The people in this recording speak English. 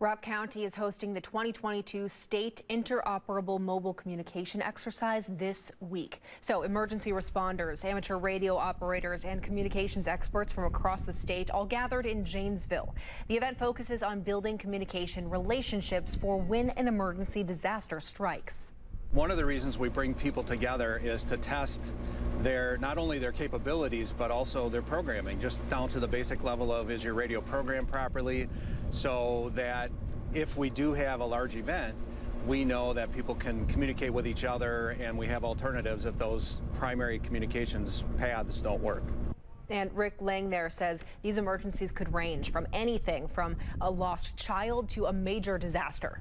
Rock County is hosting the 2022 State Interoperable Mobile Communication Exercise this week. So emergency responders, amateur radio operators, and communications experts from across the state all gathered in Janesville. The event focuses on building communication relationships for when an emergency disaster strikes. One of the reasons we bring people together is to test not only their capabilities, but also their programming, just down to the basic level of, is your radio programmed properly, so that if we do have a large event, we know that people can communicate with each other and we have alternatives if those primary communications paths don't work. And Rick Lang there says these emergencies could range from anything from a lost child to a major disaster.